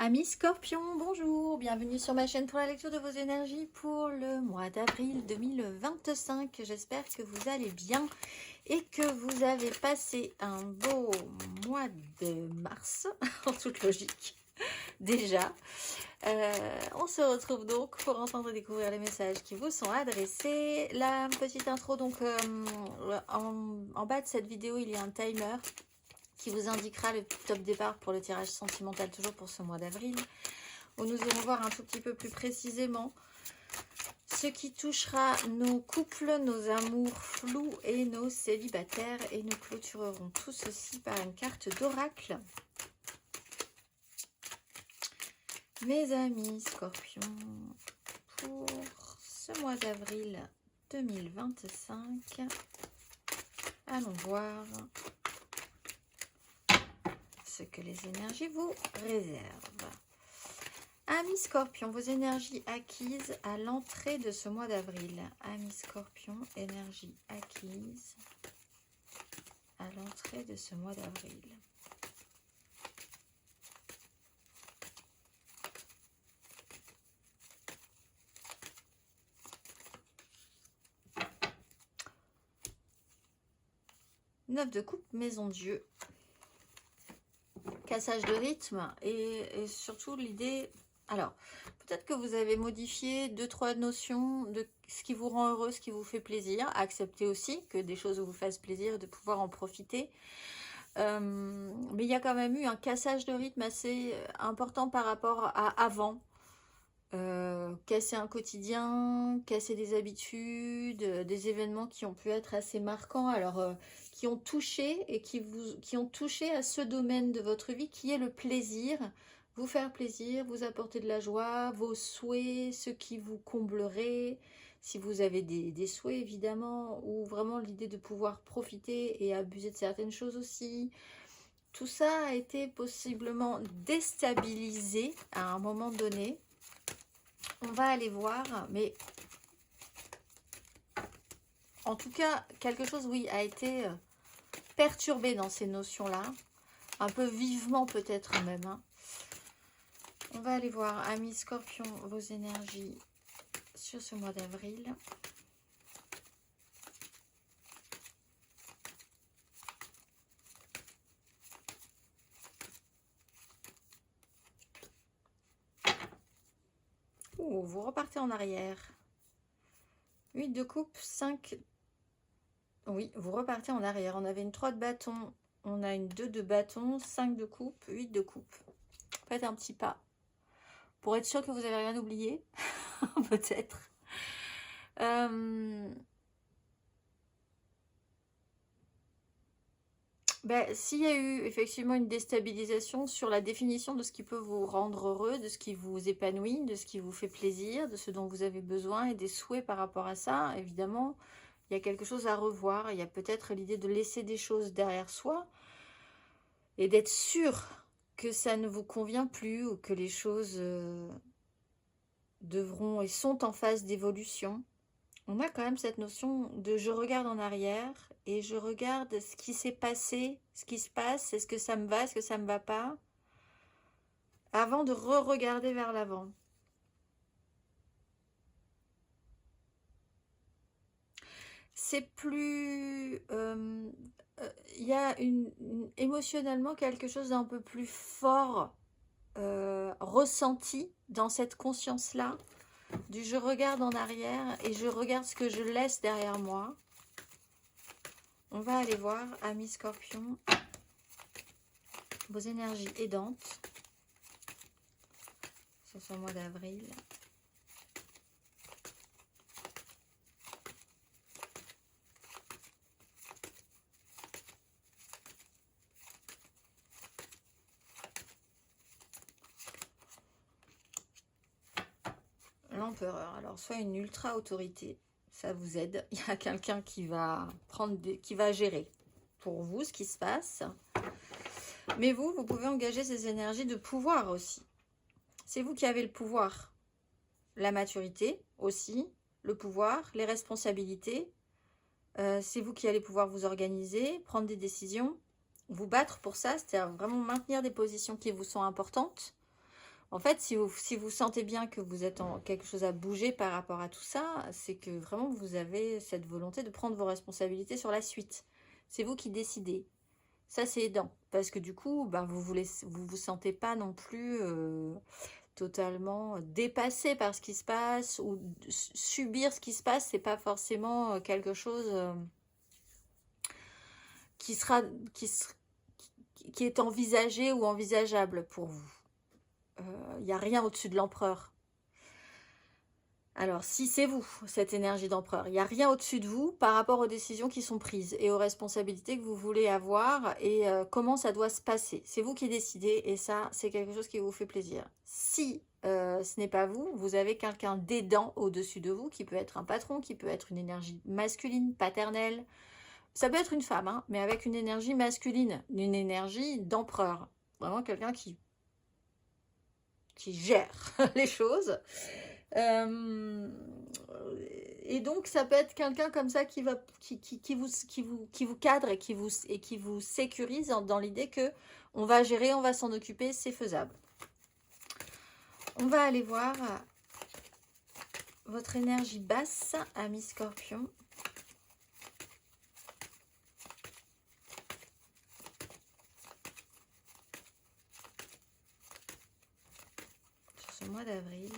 Amis Scorpion, bonjour, bienvenue sur ma chaîne pour la lecture de vos énergies pour le mois d'avril 2025. J'espère que vous allez bien et que vous avez passé un beau mois de mars, en toute logique, déjà. On se retrouve donc pour entendre et découvrir les messages qui vous sont adressés. La petite intro, donc en bas de cette vidéo, il y a un timer qui vous indiquera le top départ pour le tirage sentimental, toujours pour ce mois d'avril, où nous allons voir un tout petit peu plus précisément ce qui touchera nos couples, nos amours flous et nos célibataires. Et nous clôturerons tout ceci par une carte d'oracle. Mes amis Scorpions, pour ce mois d'avril 2025, allons voir ce que les énergies vous réservent. Amis Scorpion, vos énergies acquises à l'entrée de ce mois d'avril. Amis Scorpion, énergie acquise à l'entrée de ce mois d'avril. Neuf de coupe, maison Dieu. Cassage de rythme et surtout l'idée... Alors, peut-être que vous avez modifié 2-3 notions de ce qui vous rend heureux, ce qui vous fait plaisir. Acceptez aussi que des choses vous fassent plaisir, de pouvoir en profiter. Mais il y a quand même eu un cassage de rythme assez important par rapport à avant. Casser un quotidien, casser des habitudes, des événements qui ont pu être assez marquants, alors qui ont touché et qui ont touché à ce domaine de votre vie qui est le plaisir, vous faire plaisir, vous apporter de la joie, vos souhaits, ce qui vous comblerait, si vous avez des souhaits évidemment, ou vraiment l'idée de pouvoir profiter et abuser de certaines choses aussi. Tout ça a été possiblement déstabilisé à un moment donné. On va aller voir, mais en tout cas, quelque chose, oui, a été perturbé dans ces notions-là, un peu vivement peut-être même. Hein. On va aller voir, amis Scorpion, vos énergies sur ce mois d'avril. Oh, vous repartez en arrière. 8 de coupe, 5. Oui, vous repartez en arrière. On avait une 3 de bâton, on a une 2 de bâton, 5 de coupe, 8 de coupe. Faites un petit pas. Pour être sûr que vous n'avez rien oublié, peut-être. S'il y a eu effectivement une déstabilisation sur la définition de ce qui peut vous rendre heureux, de ce qui vous épanouit, de ce qui vous fait plaisir, de ce dont vous avez besoin et des souhaits par rapport à ça, évidemment, il y a quelque chose à revoir. Il y a peut-être l'idée de laisser des choses derrière soi et d'être sûr que ça ne vous convient plus ou que les choses devront et sont en phase d'évolution. On a quand même cette notion de je regarde en arrière et je regarde ce qui s'est passé, ce qui se passe, est-ce que ça me va, est-ce que ça me va pas, avant de re-regarder vers l'avant. C'est plus... il y a émotionnellement quelque chose d'un peu plus fort ressenti dans cette conscience-là, du je regarde en arrière et je regarde ce que je laisse derrière moi. On va aller voir, amis Scorpion, vos énergies aidantes sur ce mois d'avril. L'empereur, alors soit une ultra autorité, ça vous aide, il y a quelqu'un qui va qui va gérer pour vous ce qui se passe, mais vous pouvez engager ces énergies de pouvoir aussi. C'est vous qui avez le pouvoir, la maturité aussi, le pouvoir, les responsabilités, c'est vous qui allez pouvoir vous organiser, prendre des décisions, vous battre pour ça, c'est-à-dire vraiment maintenir des positions qui vous sont importantes, En fait, si vous sentez bien que vous êtes en quelque chose à bouger par rapport à tout ça, c'est que vraiment vous avez cette volonté de prendre vos responsabilités sur la suite. C'est vous qui décidez. Ça, c'est aidant. Parce que du coup, ben, vous sentez pas non plus totalement dépassé par ce qui se passe ou subir ce qui se passe. C'est pas forcément quelque chose qui sera, qui, ser- qui est envisagé ou envisageable pour vous. Il n'y a rien au-dessus de l'empereur. Alors, si c'est vous, cette énergie d'empereur, il n'y a rien au-dessus de vous par rapport aux décisions qui sont prises et aux responsabilités que vous voulez avoir et comment ça doit se passer. C'est vous qui décidez et ça, c'est quelque chose qui vous fait plaisir. Si ce n'est pas vous, vous avez quelqu'un d'aidant au-dessus de vous qui peut être un patron, qui peut être une énergie masculine, paternelle. Ça peut être une femme, hein, mais avec une énergie masculine, une énergie d'empereur. Vraiment quelqu'un qui gère les choses. Et donc ça peut être quelqu'un comme ça qui vous cadre et qui vous sécurise dans l'idée que on va gérer, on va s'en occuper, c'est faisable. On va aller voir votre énergie basse, ami Scorpion. Sur ce mois d'avril.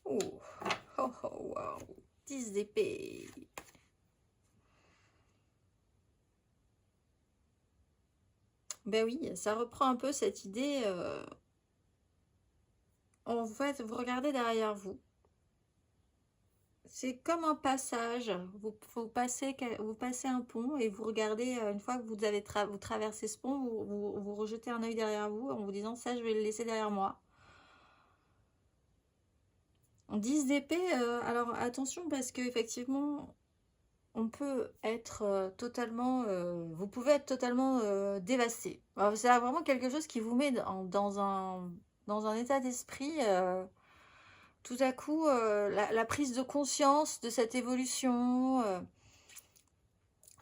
Oh, oh, oh, wow. 10 d'épée. Ben oui, ça reprend un peu cette idée. En fait, vous regardez derrière vous. C'est comme un passage. Vous passez un pont et vous regardez, une fois que vous avez vous traversez ce pont, vous rejetez un œil derrière vous en vous disant ça, je vais le laisser derrière moi. 10 d'épée, alors attention parce qu'effectivement, on peut être totalement, vous pouvez être totalement dévasté. C'est vraiment quelque chose qui vous met dans un état d'esprit. Tout à coup, la prise de conscience de cette évolution,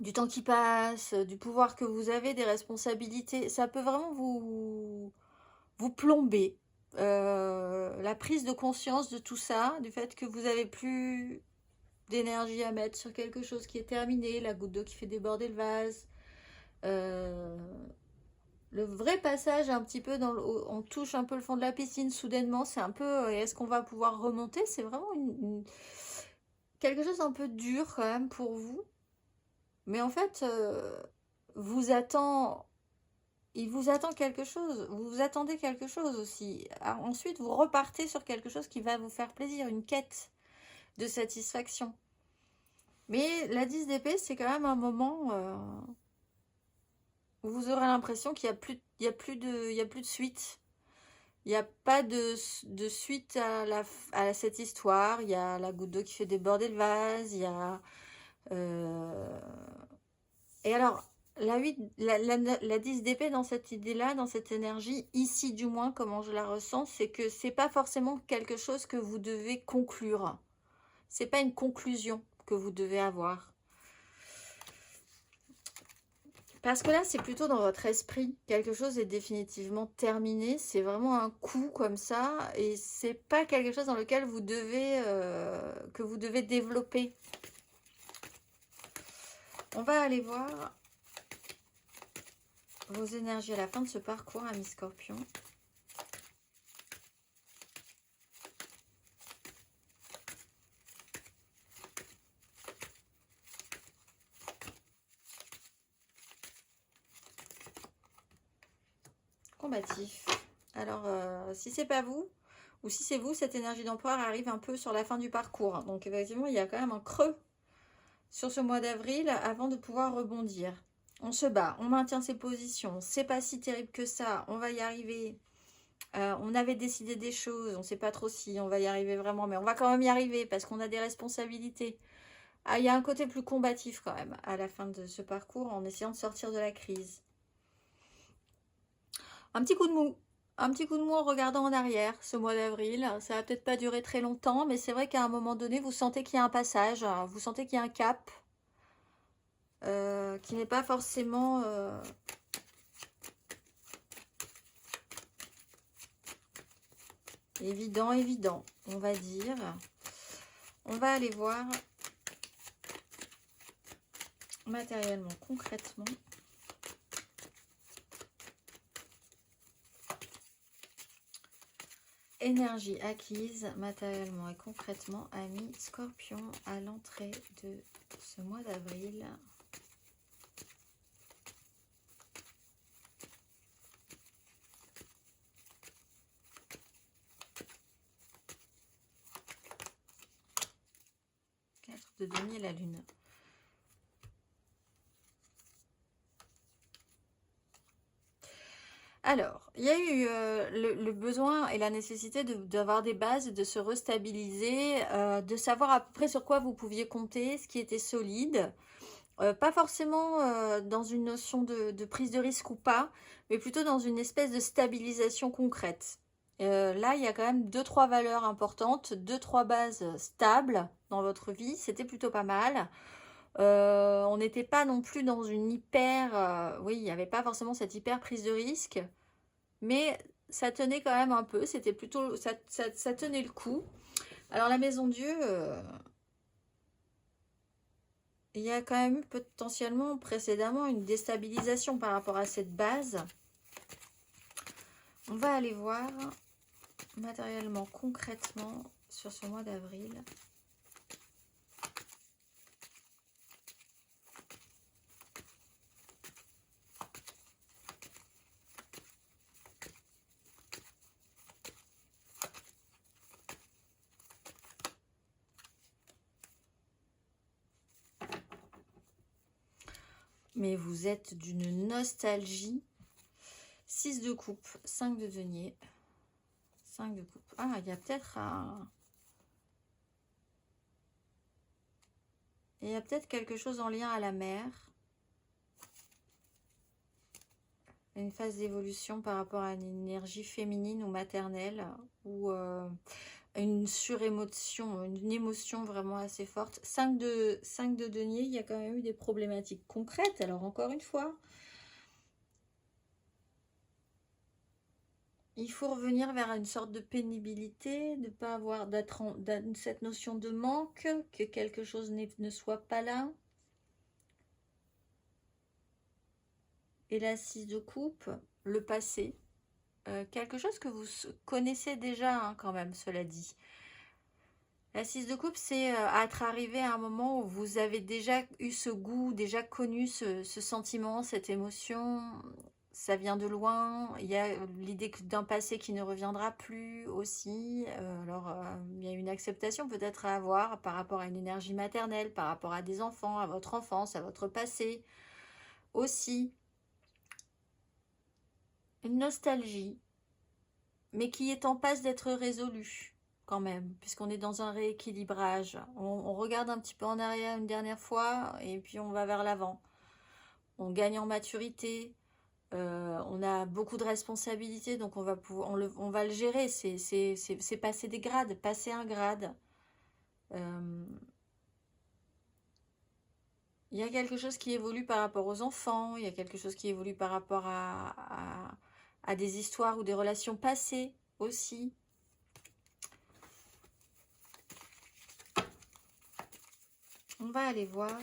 du temps qui passe, du pouvoir que vous avez, des responsabilités, ça peut vraiment vous plomber. La prise de conscience de tout ça, du fait que vous avez plus d'énergie à mettre sur quelque chose qui est terminé, la goutte d'eau qui fait déborder le vase. Le vrai passage un petit peu on touche un peu le fond de la piscine soudainement, c'est un peu est-ce qu'on va pouvoir remonter, c'est vraiment quelque chose un peu dur quand même pour vous, mais en fait vous attend il vous attend quelque chose, vous vous attendez quelque chose aussi. Alors, ensuite vous repartez sur quelque chose qui va vous faire plaisir, une quête de satisfaction, mais la 10 d'épée c'est quand même un moment où vous aurez l'impression qu'il y a plus de suite. Il n'y a pas de suite à cette histoire. Il y a la goutte d'eau qui fait déborder le vase. Il y a... Et alors, la 10 d'épée dans cette idée-là, dans cette énergie, ici du moins, comment je la ressens, c'est que c'est pas forcément quelque chose que vous devez conclure. C'est pas une conclusion que vous devez avoir. Parce que là, c'est plutôt dans votre esprit. Quelque chose est définitivement terminé. C'est vraiment un coup comme ça. Et c'est pas quelque chose dans lequel que vous devez développer. On va aller voir vos énergies à la fin de ce parcours, ami Scorpion. Combatif. Alors, si c'est pas vous, ou si c'est vous, cette énergie d'empereur arrive un peu sur la fin du parcours. Donc, effectivement, il y a quand même un creux sur ce mois d'avril avant de pouvoir rebondir. On se bat, on maintient ses positions. C'est pas si terrible que ça, on va y arriver. On avait décidé des choses, on sait pas trop si on va y arriver vraiment, mais on va quand même y arriver parce qu'on a des responsabilités. Ah, il y a un côté plus combatif quand même à la fin de ce parcours en essayant de sortir de la crise. Un petit coup de mou. Un petit coup de mou en regardant en arrière ce mois d'avril. Ça va peut-être pas durer très longtemps, mais c'est vrai qu'à un moment donné, vous sentez qu'il y a un passage, vous sentez qu'il y a un cap qui n'est pas forcément évident, on va dire. On va aller voir matériellement, concrètement. Énergie acquise matériellement et concrètement, amis Scorpion, à l'entrée de ce mois d'avril. De denier, la lune. Alors, il y a eu le besoin et la nécessité d'avoir des bases, de se restabiliser, de savoir à peu près sur quoi vous pouviez compter, ce qui était solide. Pas forcément dans une notion de prise de risque ou pas, mais plutôt dans une espèce de stabilisation concrète. Là, il y a quand même 2-3 valeurs importantes, 2-3 bases stables dans votre vie. C'était plutôt pas mal. On n'était pas non plus dans une hyper... oui, il n'y avait pas forcément cette hyper prise de risque, mais ça tenait quand même un peu. C'était plutôt... Ça tenait le coup. Alors, la maison Dieu... il y a quand même eu potentiellement précédemment une déstabilisation par rapport à cette base. On va aller voir matériellement, concrètement, sur ce mois d'avril. Mais vous êtes d'une nostalgie. 6 de coupe, 5 de denier, 5 de coupe. Ah, il y a peut-être un... Il y a peut-être quelque chose en lien à la mer. Une phase d'évolution par rapport à une énergie féminine ou maternelle. Ou une surémotion, une émotion vraiment assez forte. 5 de denier, il y a quand même eu des problématiques concrètes. Alors encore une fois, il faut revenir vers une sorte de pénibilité, de ne pas avoir cette notion de manque, que quelque chose ne soit pas là. Et la 6 de coupe, le passé. Quelque chose que vous connaissez déjà hein, quand même, cela dit. La 6 de coupe, c'est être arrivé à un moment où vous avez déjà eu ce goût, déjà connu ce sentiment, cette émotion. Ça vient de loin. Il y a l'idée d'un passé qui ne reviendra plus aussi. Il y a une acceptation peut-être à avoir par rapport à une énergie maternelle, par rapport à des enfants, à votre enfance, à votre passé aussi. Une nostalgie, mais qui est en passe d'être résolue quand même, puisqu'on est dans un rééquilibrage. On regarde un petit peu en arrière une dernière fois, et puis on va vers l'avant. On gagne en maturité, on a beaucoup de responsabilités, donc on va le gérer. C'est passer des grades, passer un grade. Il y a quelque chose qui évolue par rapport aux enfants, il y a quelque chose qui évolue par rapport à des histoires ou des relations passées aussi. On va aller voir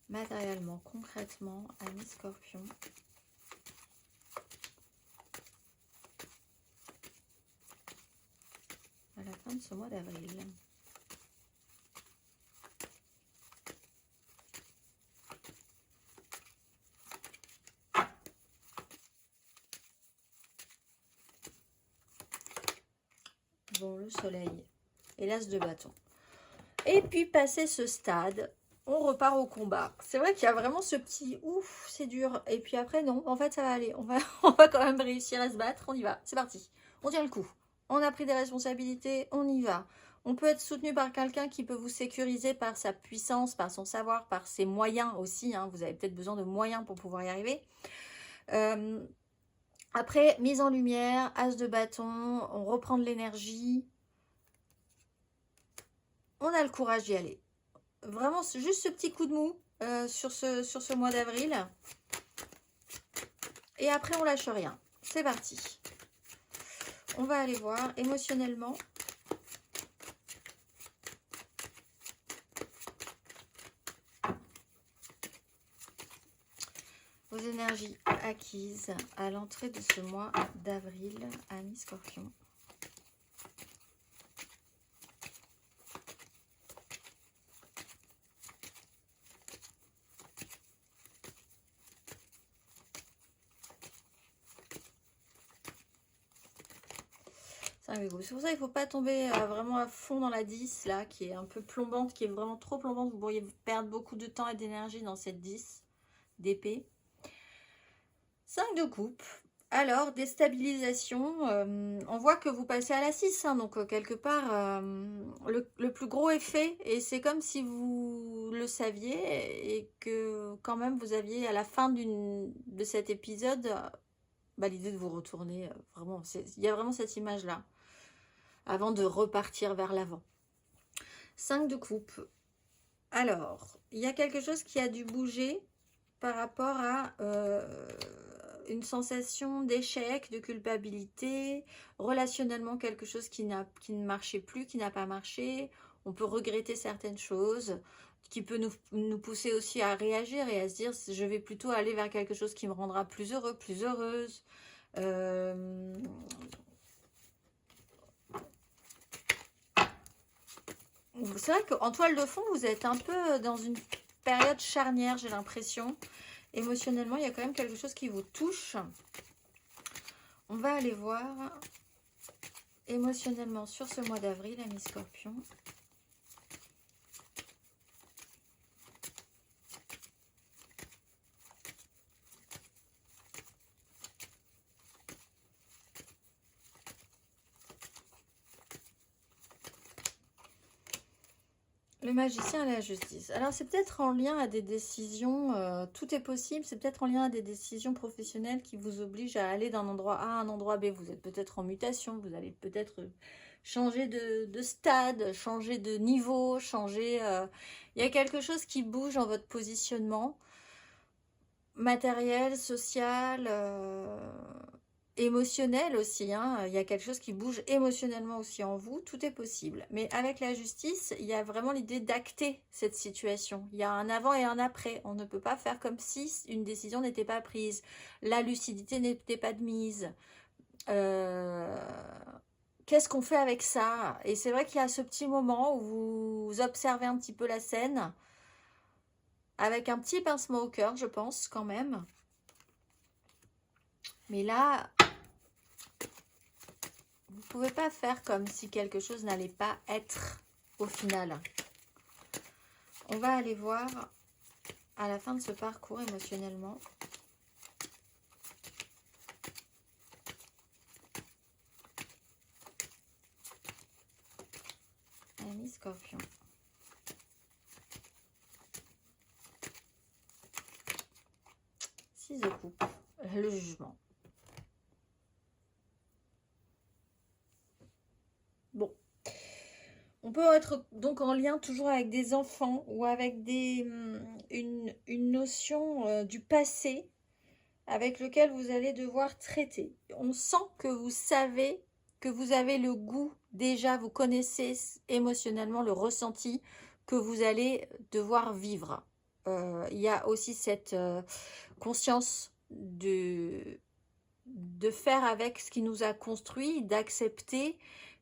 matériellement, concrètement, amis Scorpion. À la fin de ce mois d'avril. Bon, le soleil et l'as de bâton. Et puis, passer ce stade, on repart au combat. C'est vrai qu'il y a vraiment ce petit ouf, c'est dur. Et puis après, non, en fait, ça va aller. On va quand même réussir à se battre. On y va, c'est parti. On tient le coup. On a pris des responsabilités, on y va. On peut être soutenu par quelqu'un qui peut vous sécuriser par sa puissance, par son savoir, par ses moyens aussi. Hein. Vous avez peut-être besoin de moyens pour pouvoir y arriver. Après, mise en lumière, as de bâton, on reprend de l'énergie. On a le courage d'y aller. vraiment juste ce petit coup de mou sur ce mois d'avril. Et après, on lâche rien. C'est parti. On va aller voir émotionnellement. Vos énergies acquises à l'entrée de ce mois d'avril, amis Scorpion. C'est pour ça qu'il ne faut pas tomber vraiment à fond dans la 10, là, qui est un peu plombante, qui est vraiment trop plombante. Vous pourriez perdre beaucoup de temps et d'énergie dans cette 10 d'épée. 5 de coupe. Alors, déstabilisation. On voit que vous passez à la 6, hein, donc quelque part, le plus gros est fait. Et c'est comme si vous le saviez et que quand même vous aviez à la fin de cet épisode l'idée de vous retourner. Vraiment, il y a vraiment cette image-là. Avant de repartir vers l'avant. 5 de coupe. Alors, il y a quelque chose qui a dû bouger par rapport à une sensation d'échec, de culpabilité, relationnellement quelque chose qui ne marchait plus, qui n'a pas marché. On peut regretter certaines choses, qui peut nous pousser aussi à réagir et à se dire, je vais plutôt aller vers quelque chose qui me rendra plus heureux, plus heureuse. C'est vrai qu'en toile de fond, vous êtes un peu dans une période charnière, j'ai l'impression. Émotionnellement, il y a quand même quelque chose qui vous touche. On va aller voir émotionnellement sur ce mois d'avril, amis Scorpion. Le magicien et la justice. Alors, c'est peut-être en lien à des décisions, tout est possible, c'est peut-être en lien à des décisions professionnelles qui vous obligent à aller d'un endroit A à un endroit B. Vous êtes peut-être en mutation, vous allez peut-être changer de stade, changer de niveau, changer... il y a quelque chose qui bouge en votre positionnement matériel, social... émotionnel aussi, hein. Il y a quelque chose qui bouge émotionnellement aussi en vous, tout est possible. Mais avec la justice, il y a vraiment l'idée d'acter cette situation. Il y a un avant et un après. On ne peut pas faire comme si une décision n'était pas prise. La lucidité n'était pas de mise. Qu'est-ce qu'on fait avec ça? Et c'est vrai qu'il y a ce petit moment où vous observez un petit peu la scène, avec un petit pincement au cœur, je pense, quand même. Mais là... vous ne pouvez pas faire comme si quelque chose n'allait pas être au final. On va aller voir à la fin de ce parcours émotionnellement. Amis Scorpion. Six de coupe. Le jugement. Bon. On peut être donc en lien toujours avec des enfants ou avec une notion du passé avec lequel vous allez devoir traiter. On sent que vous savez, que vous avez le goût déjà, vous connaissez émotionnellement le ressenti que vous allez devoir vivre. Il y a aussi cette conscience de faire avec ce qui nous a construit, d'accepter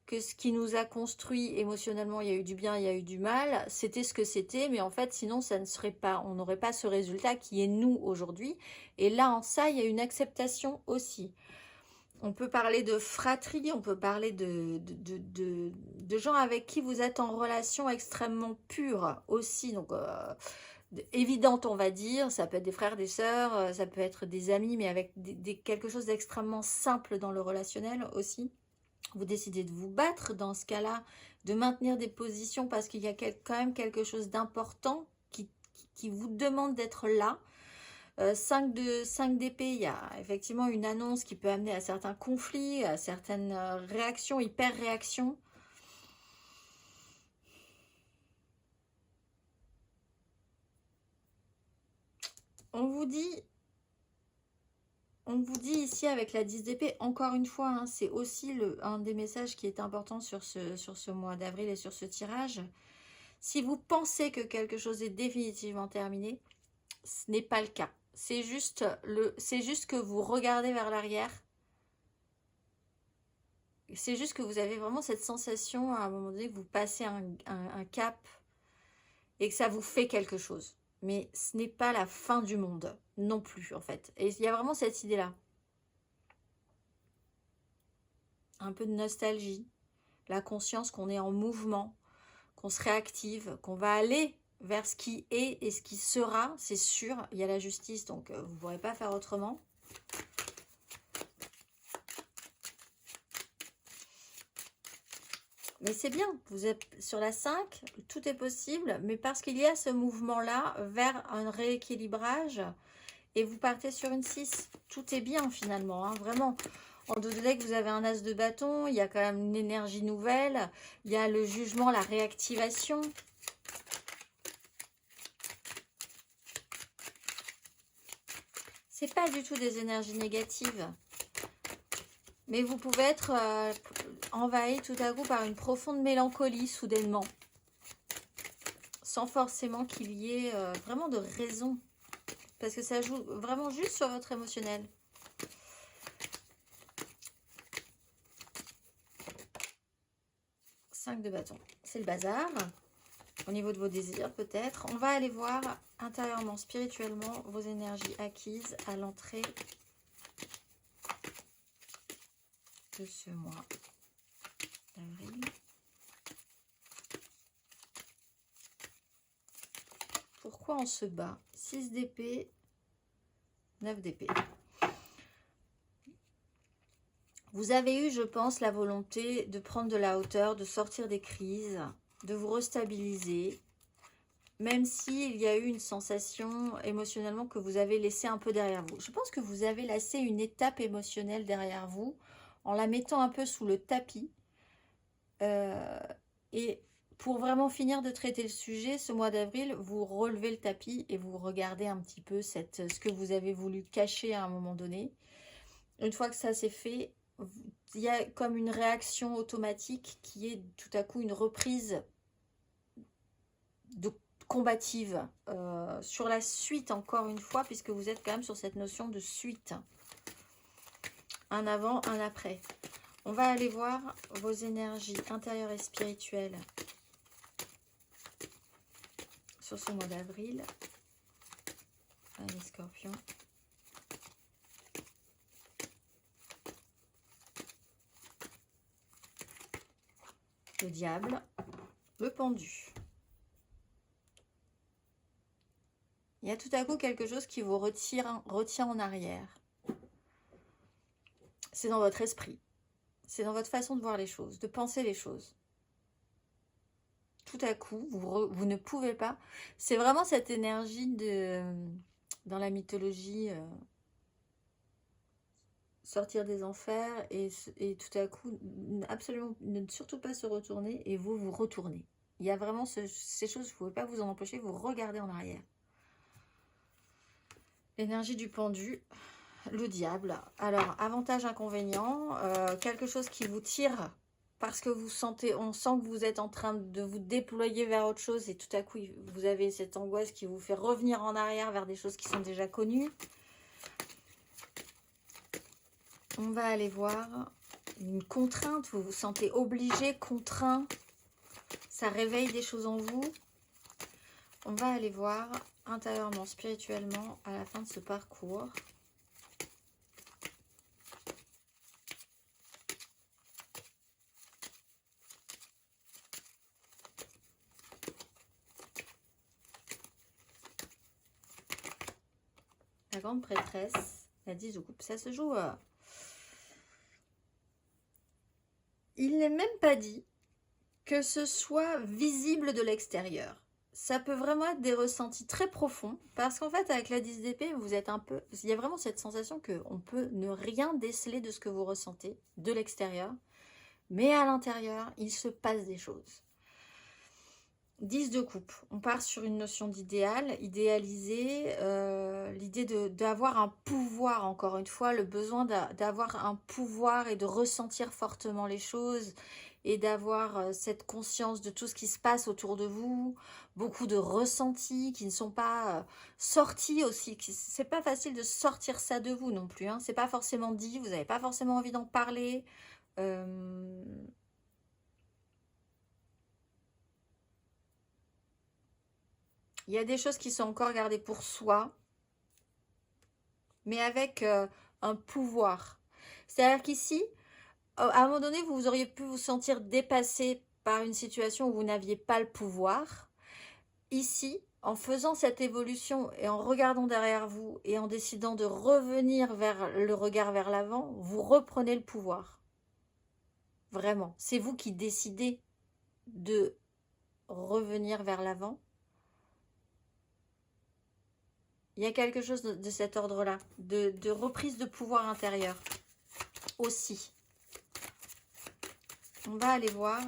que ce qui nous a construit émotionnellement, il y a eu du bien, il y a eu du mal, c'était ce que c'était, mais en fait, sinon, ça ne serait pas, on n'aurait pas ce résultat qui est nous aujourd'hui. Et là, en ça, il y a une acceptation aussi. On peut parler de fratrie, on peut parler de gens avec qui vous êtes en relation extrêmement pure aussi, donc évidente, on va dire. Ça peut être des frères, des sœurs, ça peut être des amis, mais avec quelque chose d'extrêmement simple dans le relationnel aussi. Vous décidez de vous battre dans ce cas-là, de maintenir des positions parce qu'il y a quand même quelque chose d'important qui vous demande d'être là. 5 d'épée, il y a effectivement une annonce qui peut amener à certains conflits, à certaines réactions, hyper-réactions. On vous dit ici avec la 10 d'épée, encore une fois, hein, c'est aussi un des messages qui est important sur ce mois d'avril et sur ce tirage. Si vous pensez que quelque chose est définitivement terminé, ce n'est pas le cas. C'est juste que vous regardez vers l'arrière. C'est juste que vous avez vraiment cette sensation à un moment donné que vous passez un cap et que ça vous fait quelque chose. Mais ce n'est pas la fin du monde non plus en fait. Et il y a vraiment cette idée-là. Un peu de nostalgie. La conscience qu'on est en mouvement, qu'on se réactive, qu'on va aller vers ce qui est et ce qui sera, c'est sûr. Il y a la justice, donc vous ne pourrez pas faire autrement. Mais c'est bien, vous êtes sur la 5, tout est possible, mais parce qu'il y a ce mouvement-là vers un rééquilibrage, et vous partez sur une 6. Tout est bien finalement, hein, vraiment. En dos de deck, vous avez un as de bâton, il y a quand même une énergie nouvelle, il y a le jugement, la réactivation. C'est pas du tout des énergies négatives. Mais vous pouvez être envahi tout à coup par une profonde mélancolie soudainement. Sans forcément qu'il y ait vraiment de raison. Parce que ça joue vraiment juste sur votre émotionnel. Cinq de bâton. C'est le bazar. Au niveau de vos désirs peut-être. On va aller voir intérieurement, spirituellement, vos énergies acquises à l'entrée de ce mois d'avril. Pourquoi on se bat? 6 d'épée, 9 d'épée. Vous avez eu, je pense, la volonté de prendre de la hauteur, de sortir des crises, de vous restabiliser, même s'il y a eu une sensation émotionnellement que vous avez laissé un peu derrière vous. Je pense que vous avez laissé une étape émotionnelle derrière vous en la mettant un peu sous le tapis. Et pour vraiment finir de traiter le sujet, ce mois d'avril, vous relevez le tapis et vous regardez un petit peu ce que vous avez voulu cacher à un moment donné. Une fois que ça c'est fait, il y a comme une réaction automatique qui est tout à coup une reprise de combative sur la suite encore une fois, puisque vous êtes quand même sur cette notion de suite. Un avant, un après. On va aller voir vos énergies intérieures et spirituelles sur ce mois d'avril. Allez, Scorpion. Le diable. Le pendu. Il y a tout à coup quelque chose qui vous retient en arrière. C'est dans votre esprit. C'est dans votre façon de voir les choses, de penser les choses. Tout à coup, vous ne pouvez pas. C'est vraiment cette énergie dans la mythologie, sortir des enfers et tout à coup, absolument ne surtout pas se retourner et vous retournez. Il y a vraiment ces choses, vous ne pouvez pas vous en empêcher, vous regardez en arrière. L'énergie du pendu, le diable. Alors, avantage, inconvénient, quelque chose qui vous tire parce que on sent que vous êtes en train de vous déployer vers autre chose et tout à coup, vous avez cette angoisse qui vous fait revenir en arrière vers des choses qui sont déjà connues. On va aller voir une contrainte, vous vous sentez obligé, contraint, ça réveille des choses en vous. On va aller voir intérieurement, spirituellement, à la fin de ce parcours. La grande prêtresse, la 10 de coupe, ça se joue. Il n'est même pas dit que ce soit visible de l'extérieur. Ça peut vraiment être des ressentis très profonds, parce qu'en fait, avec la 10 d'épée, vous êtes un peu... Il y a vraiment cette sensation qu'on peut ne rien déceler de ce que vous ressentez de l'extérieur, mais à l'intérieur, il se passe des choses. 10 de coupe, on part sur une notion d'idéal, idéalisé, l'idée d'avoir un pouvoir, encore une fois, le besoin d'avoir un pouvoir et de ressentir fortement les choses et d'avoir cette conscience de tout ce qui se passe autour de vous, beaucoup de ressentis qui ne sont pas sortis aussi. C'est pas facile de sortir ça de vous non plus, hein. C'est pas forcément dit, vous n'avez pas forcément envie d'en parler. Il y a des choses qui sont encore gardées pour soi, mais avec un pouvoir. C'est-à-dire qu'ici, à un moment donné, vous auriez pu vous sentir dépassé par une situation où vous n'aviez pas le pouvoir. Ici, en faisant cette évolution et en regardant derrière vous et en décidant de revenir vers le regard vers l'avant, vous reprenez le pouvoir. Vraiment, c'est vous qui décidez de revenir vers l'avant. Il y a quelque chose de cet ordre-là, de reprise de pouvoir intérieur aussi. On va aller voir.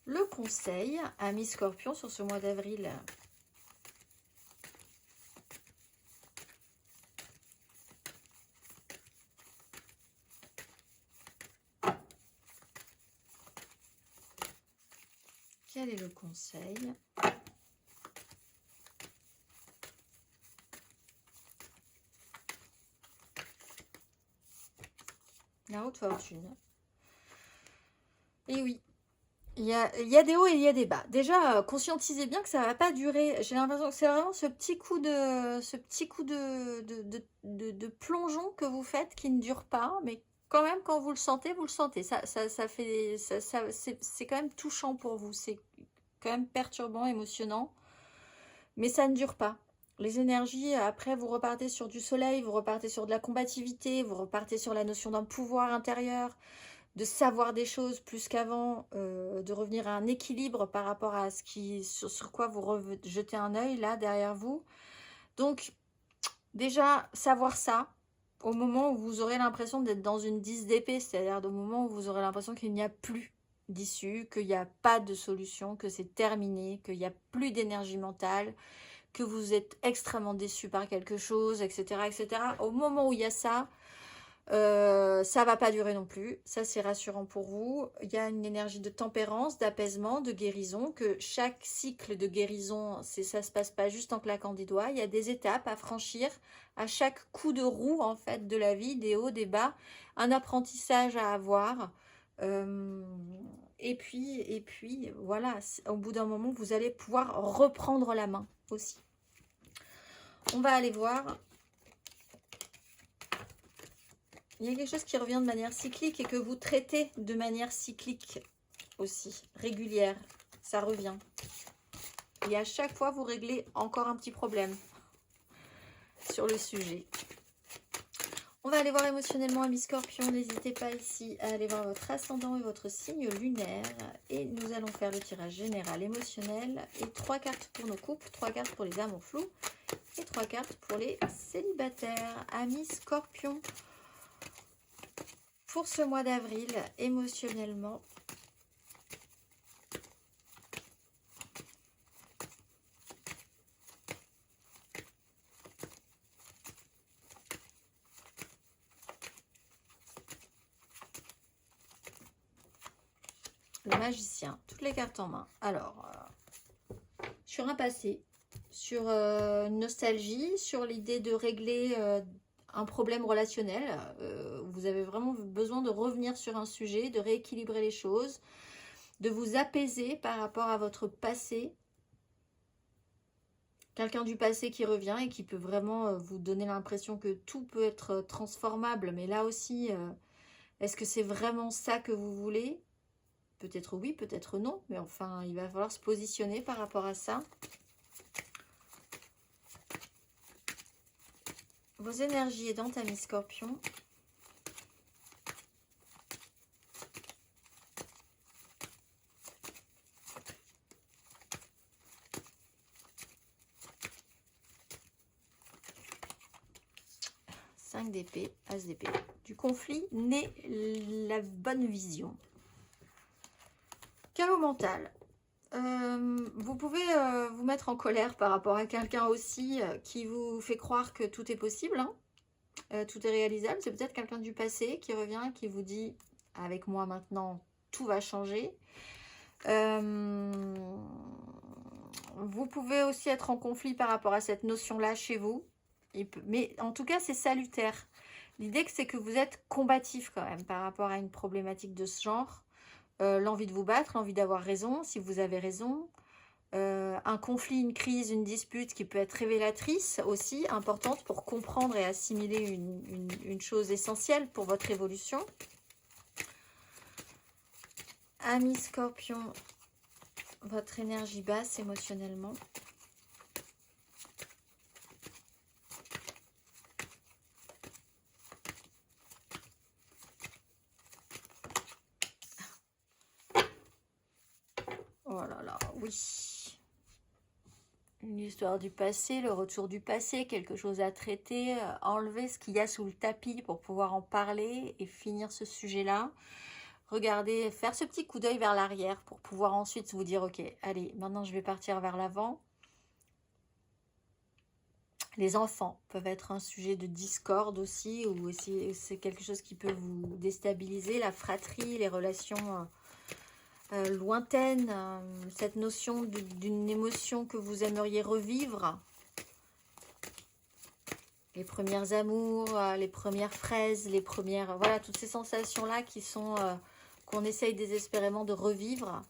Le conseil à mi-Scorpion sur ce mois d'avril. Quel est le conseil ? La haute fortune. Et oui, il y a des hauts et il y a des bas. Déjà, conscientisez bien que ça ne va pas durer. J'ai l'impression que c'est vraiment ce petit coup de plongeon que vous faites qui ne dure pas, mais quand même, quand vous le sentez, vous le sentez. C'est quand même touchant pour vous. C'est quand même perturbant, émotionnant, mais ça ne dure pas. Les énergies, après, vous repartez sur du soleil, vous repartez sur de la combativité, vous repartez sur la notion d'un pouvoir intérieur, de savoir des choses plus qu'avant, de revenir à un équilibre par rapport à ce sur quoi vous jetez un œil là derrière vous. Donc déjà savoir ça au moment où vous aurez l'impression d'être dans une 10 d'épée, c'est-à-dire au moment où vous aurez l'impression qu'il n'y a plus d'issue, qu'il n'y a pas de solution, que c'est terminé, qu'il n'y a plus d'énergie mentale, que vous êtes extrêmement déçu par quelque chose, etc., etc. Au moment où il y a ça, ça va pas durer non plus, ça c'est rassurant pour vous. Il y a une énergie de tempérance, d'apaisement, de guérison, que chaque cycle de guérison, ça se passe pas juste en claquant des doigts. Il y a des étapes à franchir à chaque coup de roue en fait de la vie, des hauts, des bas, un apprentissage à avoir. Et puis voilà, au bout d'un moment, vous allez pouvoir reprendre la main aussi. On va aller voir. Il y a quelque chose qui revient de manière cyclique et que vous traitez de manière cyclique aussi, régulière. Ça revient. Et à chaque fois, vous réglez encore un petit problème sur le sujet. On va aller voir émotionnellement à mi-Scorpion. N'hésitez pas ici à aller voir votre ascendant et votre signe lunaire. Et nous allons faire le tirage général émotionnel. Et 3 cartes pour nos couples, 3 cartes pour les amours flous et 3 cartes pour les célibataires. À mi-Scorpion. Pour ce mois d'avril, émotionnellement, le magicien, toutes les cartes en main. Alors, sur un passé, sur une nostalgie, sur l'idée de régler un problème relationnel. Vous avez vraiment besoin de revenir sur un sujet, de rééquilibrer les choses, de vous apaiser par rapport à votre passé. Quelqu'un du passé qui revient et qui peut vraiment vous donner l'impression que tout peut être transformable. Mais là aussi, est-ce que c'est vraiment ça que vous voulez ? Peut-être oui, peut-être non. Mais enfin, il va falloir se positionner par rapport à ça. Vos énergies aidantes à mi-Scorpion. D'épée, as d'épée. Du conflit naît la bonne vision. Chaos mental. Vous pouvez vous mettre en colère par rapport à quelqu'un aussi qui vous fait croire que tout est possible, hein. Tout est réalisable. C'est peut-être quelqu'un du passé qui revient, qui vous dit « avec moi maintenant, tout va changer ». Vous pouvez aussi être en conflit par rapport à cette notion-là chez vous. Mais en tout cas, c'est salutaire. L'idée, c'est que vous êtes combatif quand même par rapport à une problématique de ce genre. L'envie de vous battre, l'envie d'avoir raison, si vous avez raison. Un conflit, une crise, une dispute qui peut être révélatrice aussi, importante pour comprendre et assimiler une chose essentielle pour votre évolution. Amis Scorpion, votre énergie basse émotionnellement. Oh là là, oui. Une histoire du passé, le retour du passé, quelque chose à traiter, enlever ce qu'il y a sous le tapis pour pouvoir en parler et finir ce sujet-là. Regardez, faire ce petit coup d'œil vers l'arrière pour pouvoir ensuite vous dire, ok, allez, maintenant je vais partir vers l'avant. Les enfants peuvent être un sujet de discorde aussi, ou c'est quelque chose qui peut vous déstabiliser, la fratrie, les relations lointaines, cette notion d'une émotion que vous aimeriez revivre. Les premières amours, les premières fraises, les premières... Voilà, toutes ces sensations-là qui sont... qu'on essaye désespérément de revivre.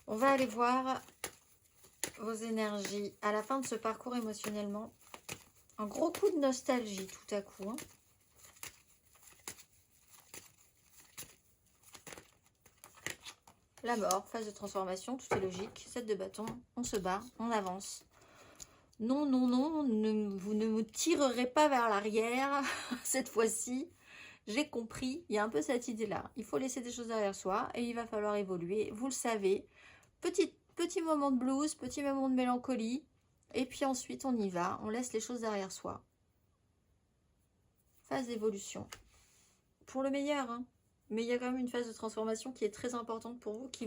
On va aller voir vos énergies à la fin de ce parcours émotionnellement. Un gros coup de nostalgie tout à coup. Hein. La mort, phase de transformation, tout est logique. 7 de bâton, on se bat, on avance. Non, non, non, vous ne me tirerez pas vers l'arrière cette fois-ci. J'ai compris, il y a un peu cette idée-là. Il faut laisser des choses derrière soi et il va falloir évoluer. Vous le savez. Petit moment de blues, petit moment de mélancolie. Et puis ensuite, on y va. On laisse les choses derrière soi. Phase d'évolution. Pour le meilleur, hein. Mais il y a quand même une phase de transformation qui est très importante pour vous, qui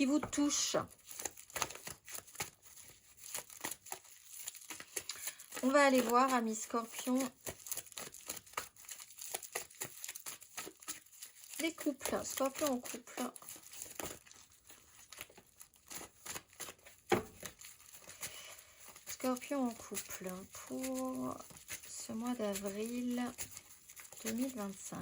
vous touche. On va aller voir, amis Scorpion, les couples. Scorpion en couple. Scorpion en couple pour ce mois d'avril 2025.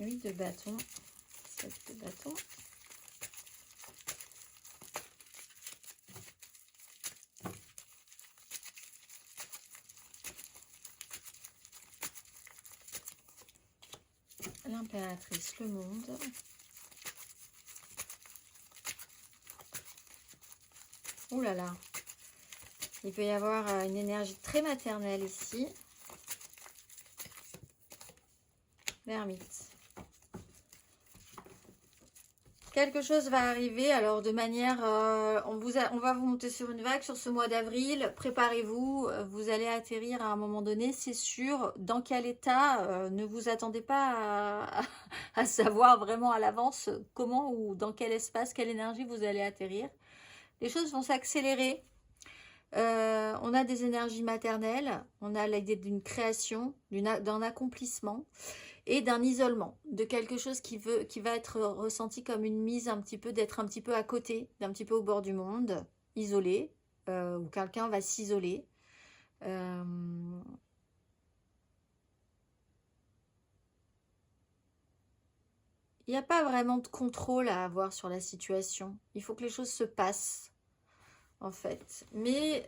Oui, de bâton, 7 de bâton. L'impératrice, le monde. Ouh là là. Il peut y avoir une énergie très maternelle ici. L'ermite. Quelque chose va arriver, alors de manière... on va vous monter sur une vague sur ce mois d'avril. Préparez-vous, vous allez atterrir à un moment donné, c'est sûr. Dans quel état, ne vous attendez pas à savoir vraiment à l'avance comment ou dans quel espace, quelle énergie vous allez atterrir. Les choses vont s'accélérer. On a des énergies maternelles, on a l'idée d'une création, d'un accomplissement et d'un isolement, de quelque chose qui va être ressenti comme une mise un petit peu, d'être un petit peu à côté, d'un petit peu au bord du monde, isolé, ou quelqu'un va s'isoler. Il n'y a pas vraiment de contrôle à avoir sur la situation. Il faut que les choses se passent, en fait. Mais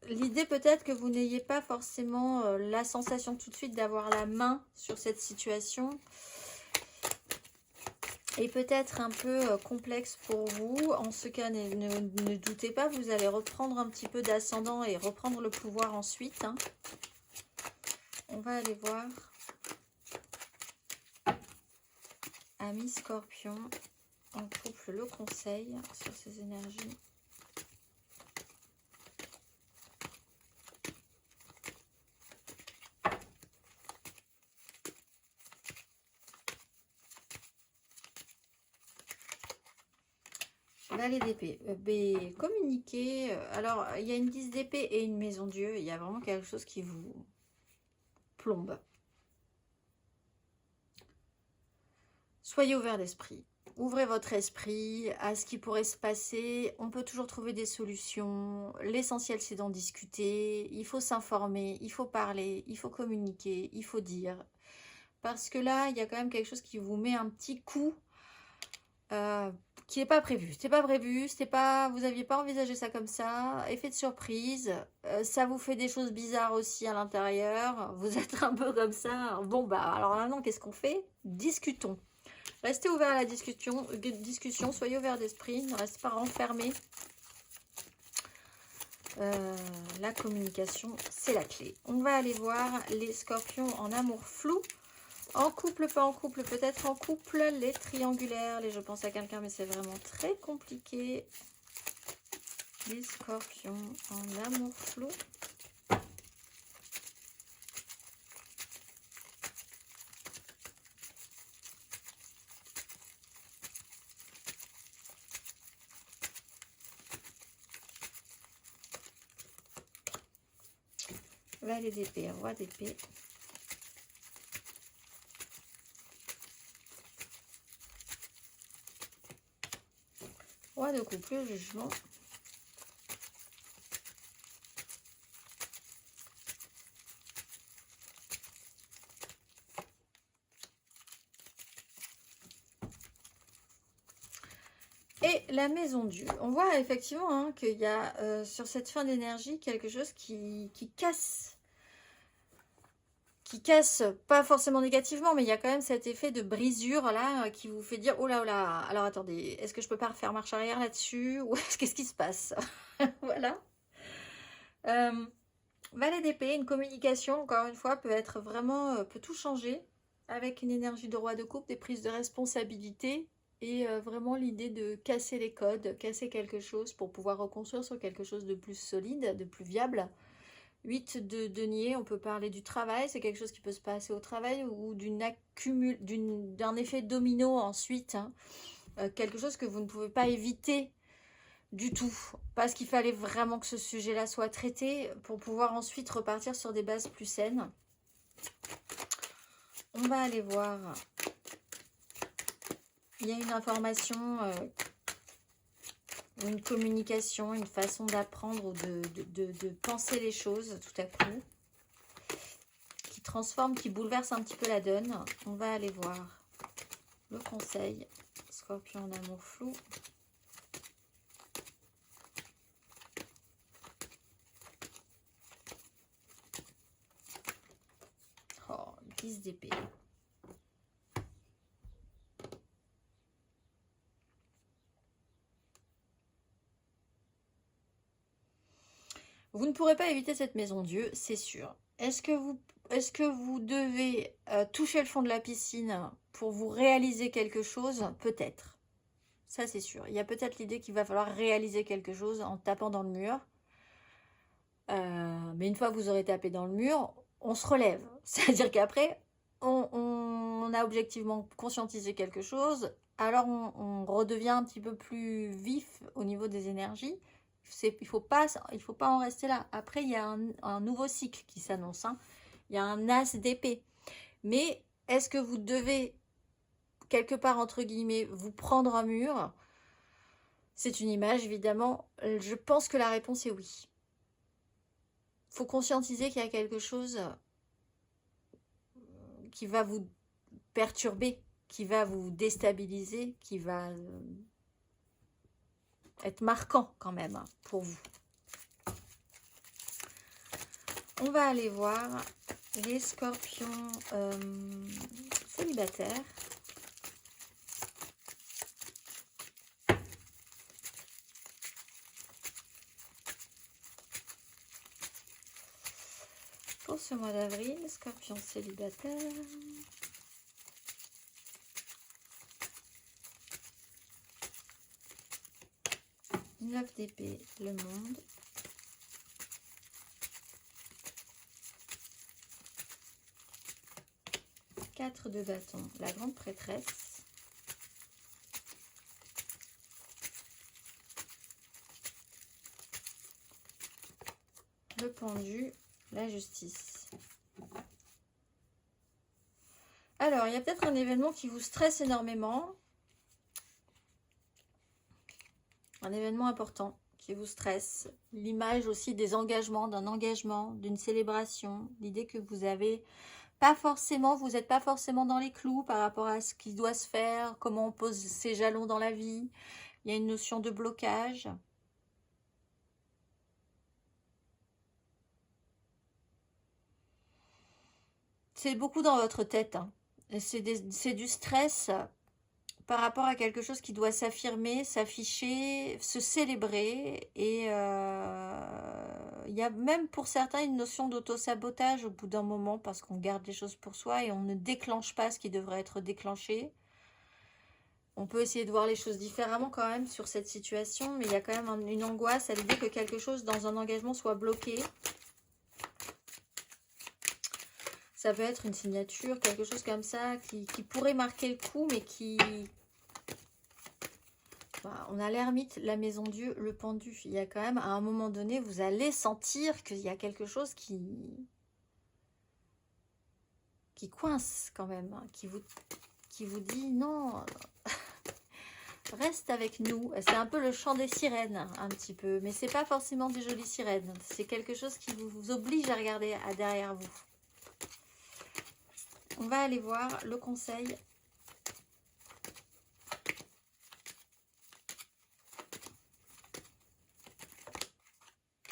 l'idée peut-être que vous n'ayez pas forcément la sensation tout de suite d'avoir la main sur cette situation est peut-être un peu complexe pour vous. En ce cas, ne doutez pas, vous allez reprendre un petit peu d'ascendant et reprendre le pouvoir ensuite. Hein. On va aller voir. Amis Scorpion. en couple, le conseil sur ces énergies. Valet d'épée. Communiquer. Alors, il y a une 10 d'épée et une maison Dieu. Il y a vraiment quelque chose qui vous plombe. Soyez ouvert d'esprit. Ouvrez votre esprit à ce qui pourrait se passer. On peut toujours trouver des solutions. L'essentiel, c'est d'en discuter. Il faut s'informer, il faut parler, il faut communiquer, il faut dire. Parce que là, il y a quand même quelque chose qui vous met un petit coup qui n'est pas prévu. C'était pas prévu, c'était pas, vous n'aviez pas envisagé ça comme ça. Effet de surprise. Ça vous fait des choses bizarres aussi à l'intérieur. Vous êtes un peu comme ça. Bon, bah, alors maintenant, qu'est-ce qu'on fait? Discutons. Restez ouvert à la discussion, soyez ouvert d'esprit, ne restez pas renfermé. La communication, c'est la clé. On va aller voir les scorpions en amour flou. En couple, pas en couple, peut-être en couple. Les triangulaires, je pense à quelqu'un, mais c'est vraiment très compliqué. Les scorpions en amour flou. Valet d'épée, roi d'épée. Roi de couple, le jugement. Et la maison Dieu. On voit effectivement hein, qu'il y a sur cette fin d'énergie quelque chose qui casse. Qui casse, pas forcément négativement, mais il y a quand même cet effet de brisure là qui vous fait dire oh là, alors attendez, est-ce que je peux pas refaire marche arrière là-dessus ou qu'est-ce qui se passe? Voilà. Valet d'épée, une communication, encore une fois, peut être vraiment, peut tout changer avec une énergie de roi de coupe, des prises de responsabilité et vraiment l'idée de casser les codes, casser quelque chose pour pouvoir reconstruire sur quelque chose de plus solide, de plus viable. 8 de denier, on peut parler du travail, c'est quelque chose qui peut se passer au travail ou d'un effet domino ensuite, hein. Quelque chose que vous ne pouvez pas éviter du tout, parce qu'il fallait vraiment que ce sujet-là soit traité pour pouvoir ensuite repartir sur des bases plus saines. On va aller voir, il y a une information, une communication, une façon d'apprendre ou de penser les choses tout à coup, qui transforme, qui bouleverse un petit peu la donne. On va aller voir le conseil, scorpion en amour flou. Oh, 10 d'épée. Vous ne pourrez pas éviter cette maison Dieu, c'est sûr. Est-ce que vous devez toucher le fond de la piscine pour vous réaliser quelque chose? Peut-être. Ça, c'est sûr. Il y a peut-être l'idée qu'il va falloir réaliser quelque chose en tapant dans le mur. Mais une fois que vous aurez tapé dans le mur, on se relève. C'est-à-dire qu'après, on a objectivement conscientisé quelque chose. Alors, on redevient un petit peu plus vif au niveau des énergies. Il ne faut pas en rester là. Après, il y a un nouveau cycle qui s'annonce. Hein. Il y a un as d'épée. Mais est-ce que vous devez, quelque part, entre guillemets, vous prendre un mur? C'est une image, évidemment. Je pense que la réponse est oui. Il faut conscientiser qu'il y a quelque chose qui va vous perturber, qui va vous déstabiliser, qui va être marquant quand même hein, pour vous. On va aller voir les scorpions célibataires. Pour ce mois d'avril, scorpion célibataire. 9 d'épée, le monde. Quatre de bâton, la grande prêtresse. Le pendu, la justice. Alors, il y a peut-être un événement qui vous stresse énormément. Un événement important qui vous stresse. L'image aussi des engagements, d'un engagement, d'une célébration. L'idée que vous avez pas forcément, vous n'êtes pas forcément dans les clous par rapport à ce qui doit se faire, comment on pose ses jalons dans la vie. Il y a une notion de blocage. C'est beaucoup dans votre tête. Hein. C'est du stress par rapport à quelque chose qui doit s'affirmer, s'afficher, se célébrer. Et il y a même pour certains une notion d'auto-sabotage au bout d'un moment parce qu'on garde les choses pour soi et on ne déclenche pas ce qui devrait être déclenché. On peut essayer de voir les choses différemment quand même sur cette situation, mais il y a quand même une angoisse à l'idée que quelque chose dans un engagement soit bloqué. Ça peut être une signature, quelque chose comme ça, qui pourrait marquer le coup, mais qui... Bah, on a l'ermite, la maison Dieu, le pendu. Il y a quand même, à un moment donné, vous allez sentir qu'il y a quelque chose qui coince quand même, hein, qui vous dit non, reste avec nous. C'est un peu le chant des sirènes, un petit peu, mais c'est pas forcément des jolies sirènes. C'est quelque chose qui vous oblige à regarder derrière vous. On va aller voir le conseil.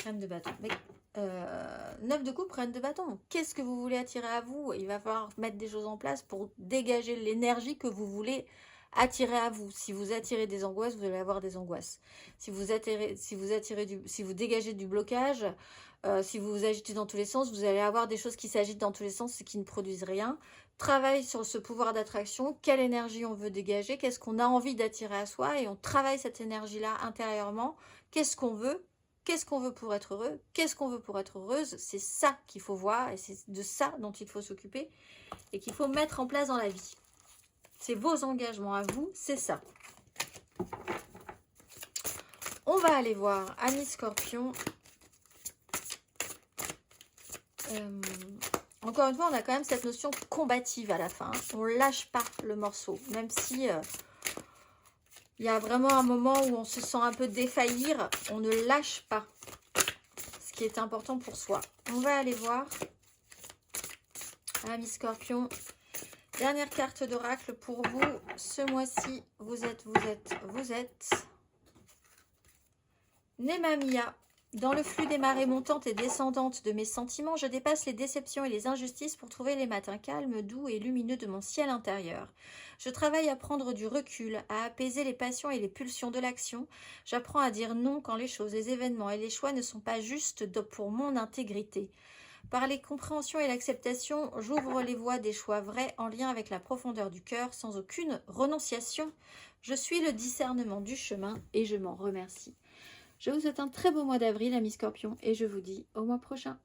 Reine de bâton. 9 de coupe, reine de bâton. Qu'est-ce que vous voulez attirer à vous? Il va falloir mettre des choses en place pour dégager l'énergie que vous voulez attirer à vous. Si vous attirez des angoisses, vous allez avoir des angoisses. Si vous dégagez du blocage, si vous vous agitez dans tous les sens, vous allez avoir des choses qui s'agitent dans tous les sens et qui ne produisent rien. Travaille sur ce pouvoir d'attraction. Quelle énergie on veut dégager? Qu'est-ce qu'on a envie d'attirer à soi? Et on travaille cette énergie-là intérieurement. Qu'est-ce qu'on veut? Qu'est-ce qu'on veut pour être heureux? Qu'est-ce qu'on veut pour être heureuse? C'est ça qu'il faut voir et c'est de ça dont il faut s'occuper et qu'il faut mettre en place dans la vie. C'est vos engagements à vous, c'est ça. On va aller voir Amis Scorpion. Encore une fois, on a quand même cette notion combative à la fin. On ne lâche pas le morceau, même si il y a vraiment un moment où on se sent un peu défaillir. On ne lâche pas ce qui est important pour soi. On va aller voir Amis Scorpion. Dernière carte d'oracle pour vous. Ce mois-ci, vous êtes Nemamia. Dans le flux des marées montantes et descendantes de mes sentiments, je dépasse les déceptions et les injustices pour trouver les matins calmes, doux et lumineux de mon ciel intérieur. Je travaille à prendre du recul, à apaiser les passions et les pulsions de l'action. J'apprends à dire non quand les choses, les événements et les choix ne sont pas justes pour mon intégrité. Par les compréhensions et l'acceptation, j'ouvre les voies des choix vrais en lien avec la profondeur du cœur, sans aucune renonciation. Je suis le discernement du chemin et je m'en remercie. Je vous souhaite un très beau mois d'avril, amis Scorpions, et je vous dis au mois prochain.